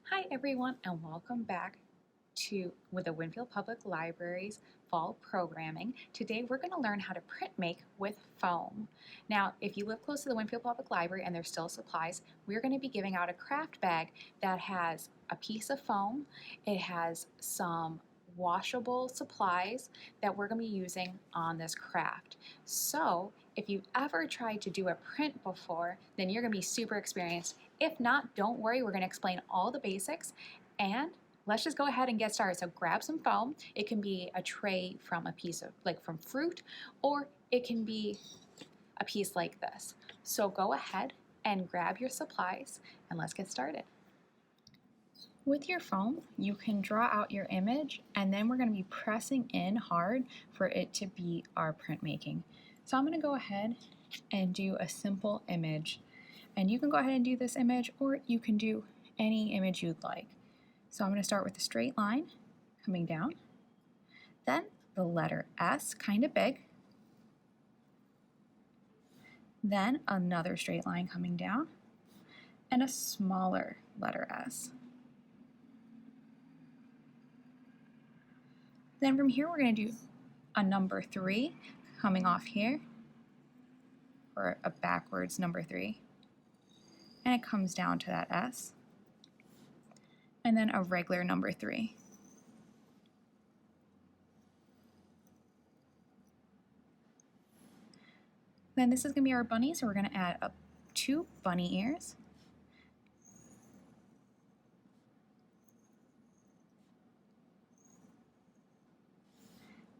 Hi everyone and welcome back with the Winfield Public Library's fall programming. Today we're going to learn how to print make with foam. Now if you live close to the Winfield Public Library and there's still supplies, we're going to be giving out a craft bag that has a piece of foam, it has some washable supplies that we're going to be using on this craft. So if you've ever tried to do a print before, then you're going to be super experienced. If not, don't worry, we're going to explain all the basics and let's just go ahead and get started. So grab some foam. It can be a tray from a piece of, like from fruit, or it can be a piece like this. So go ahead and grab your supplies and let's get started. With your foam, you can draw out your image and then we're going to be pressing in hard for it to be our printmaking. So I'm going to go ahead and do a simple image. And you can go ahead and do this image or you can do any image you'd like. So I'm going to start with a straight line coming down, then the letter S, kind of big, then another straight line coming down, and a smaller letter S. Then from here we're going to do a number 3 coming off here, or a backwards number 3, and it comes down to that S, and then a regular number 3. Then this is going to be our bunny, so we're going to add up 2 bunny ears.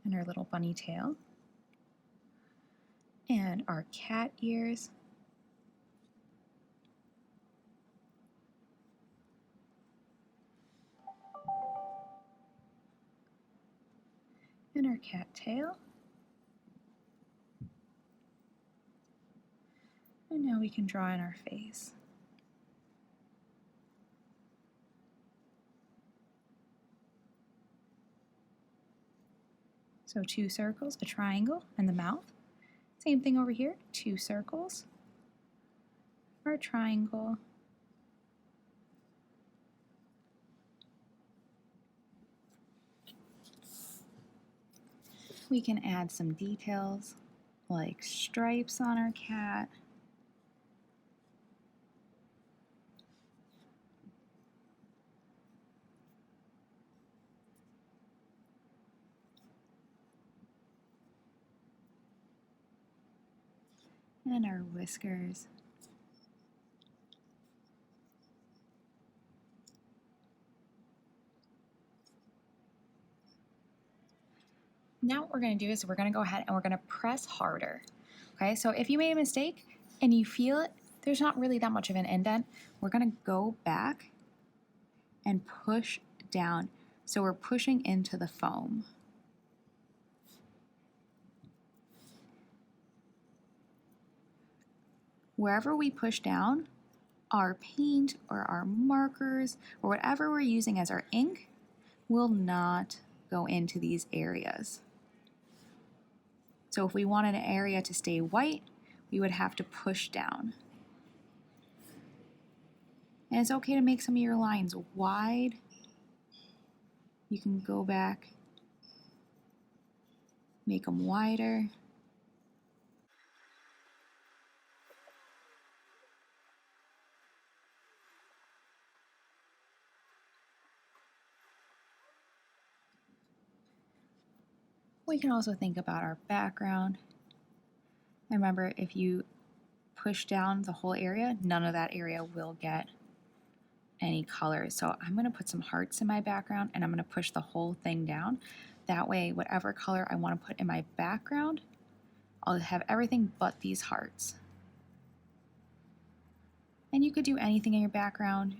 And our little bunny tail. And our cat ears. And our cat tail. And now we can draw in our face. So 2 circles, a triangle, and the mouth. Same thing over here, 2 circles, our triangle, we can add some details like stripes on our cat. And our whiskers. Now what we're going to do is we're going to go ahead and we're going to press harder. Okay, so if you made a mistake and you feel it, there's not really that much of an indent. We're going to go back and push down. So we're pushing into the foam. Wherever we push down, our paint or our markers or whatever we're using as our ink will not go into these areas. So if we wanted an area to stay white, we would have to push down. And it's okay to make some of your lines wide. You can go back, make them wider. We can also think about our background. And remember, if you push down the whole area, none of that area will get any colors. So I'm going to put some hearts in my background and I'm going to push the whole thing down. That way, whatever color I want to put in my background, I'll have everything but these hearts. And you could do anything in your background.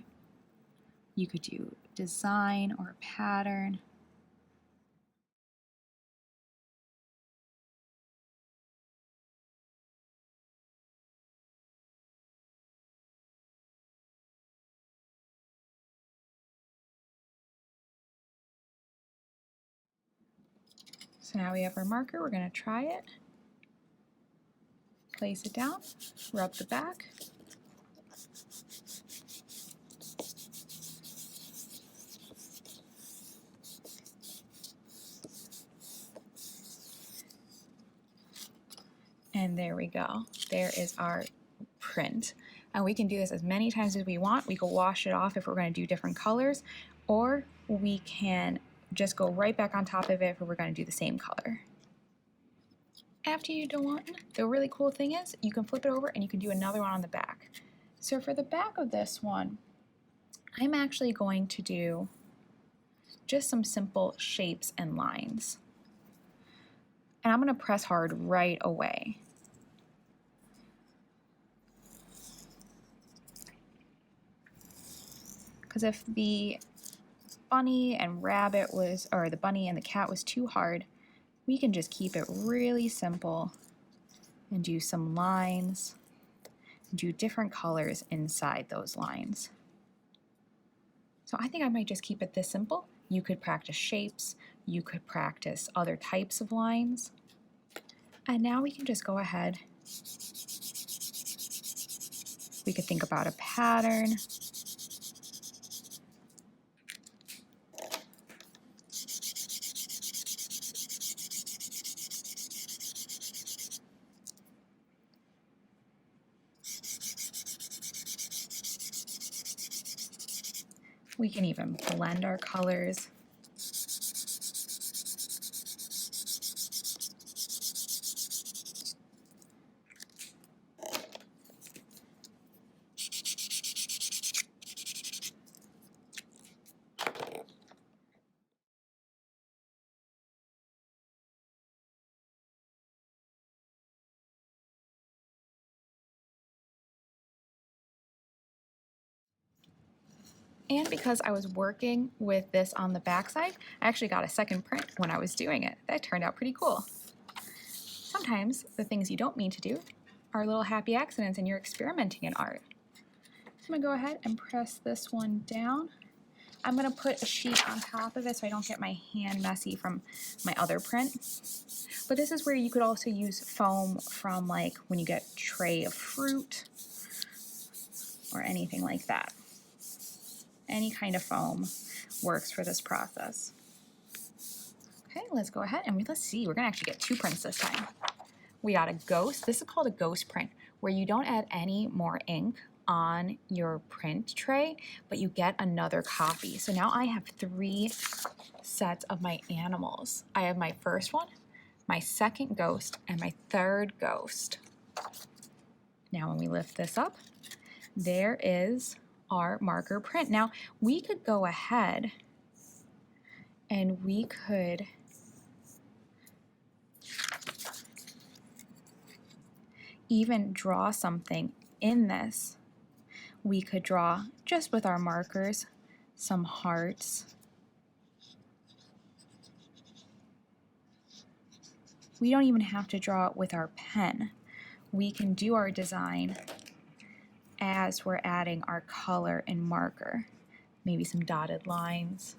You could do design or pattern. So now we have our marker, we're going to try it. Place it down, rub the back. And there we go. There is our print. And we can do this as many times as we want. We can wash it off if we're going to do different colors, or we can just go right back on top of it if we're going to do the same color. After you're done, the really cool thing is you can flip it over and you can do another one on the back. So for the back of this one, I'm actually going to do just some simple shapes and lines. And I'm going to press hard right away. Because if the bunny and rabbit was, or the bunny and the cat was too hard, we can just keep it really simple and do some lines, and do different colors inside those lines. So I think I might just keep it this simple. You could practice shapes, you could practice other types of lines. And now we can just go ahead. We could think about a pattern. We can even blend our colors. And because I was working with this on the backside, I actually got a second print when I was doing it. That turned out pretty cool. Sometimes the things you don't mean to do are little happy accidents and you're experimenting in art. I'm gonna go ahead and press this one down. I'm gonna put a sheet on top of it so I don't get my hand messy from my other print. But this is where you could also use foam from like when you get a tray of fruit or anything like that. Any kind of foam works for this process. Okay, let's go ahead and let's see. We're gonna actually get two prints this time. We got a ghost. This is called a ghost print, where you don't add any more ink on your print tray, but you get another copy. So now I have 3 sets of my animals. I have my first one, my second ghost, and my third ghost. Now when we lift this up, there is our marker print. Now we could go ahead and we could even draw something in this. We could draw just with our markers some hearts. We don't even have to draw it with our pen. We can do our design as we're adding our color and marker. Maybe some dotted lines,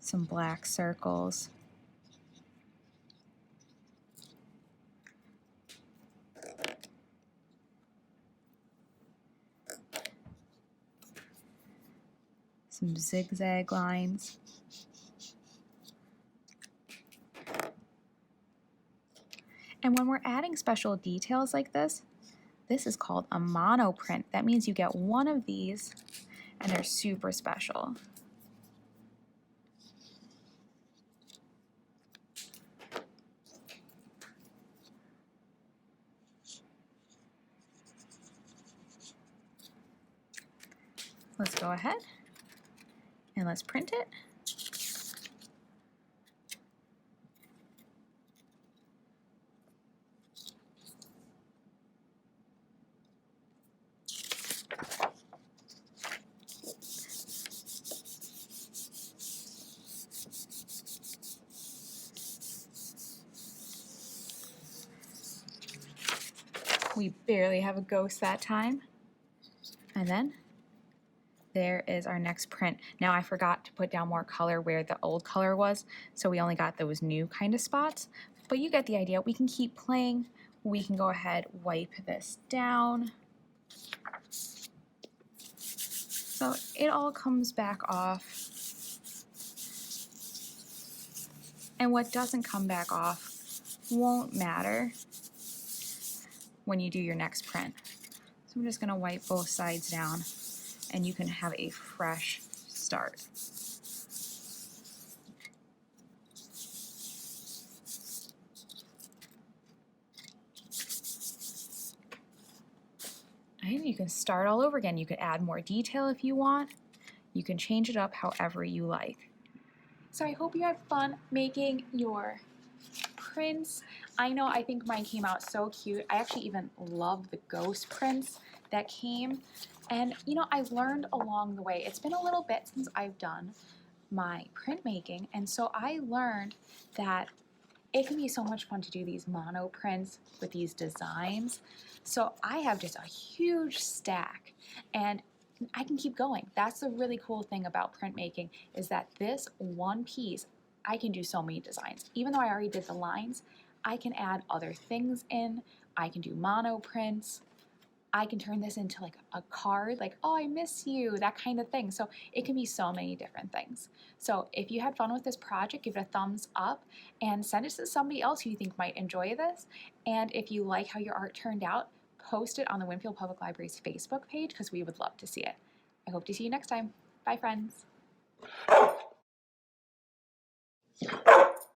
some black circles. Some zigzag lines. And when we're adding special details like this is called a mono print. That means you get one of these and they're super special. Let's go ahead and let's print it. We barely have a ghost that time. And then there is our next print. Now I forgot to put down more color where the old color was, so we only got those new kind of spots. But you get the idea. We can keep playing. We can go ahead, wipe this down. So it all comes back off. And what doesn't come back off won't matter when you do your next print. So I'm just going to wipe both sides down and you can have a fresh start. And you can start all over again. You can add more detail if you want. You can change it up however you like. So I hope you had fun making your prints. I think mine came out so cute. I actually even love the ghost prints that came. And I've learned along the way. It's been a little bit since I've done my printmaking, and so I learned that it can be so much fun to do these mono prints with these designs. So I have just a huge stack and I can keep going. That's the really cool thing about printmaking, is that this one piece, I can do so many designs. Even though I already did the lines, I can add other things in. I can do mono prints. I can turn this into like a card, like, oh, I miss you, that kind of thing. So it can be so many different things. So if you had fun with this project, give it a thumbs up and send it to somebody else who you think might enjoy this. And if you like how your art turned out, post it on the Winfield Public Library's Facebook page because we would love to see it. I hope to see you next time. Bye, friends.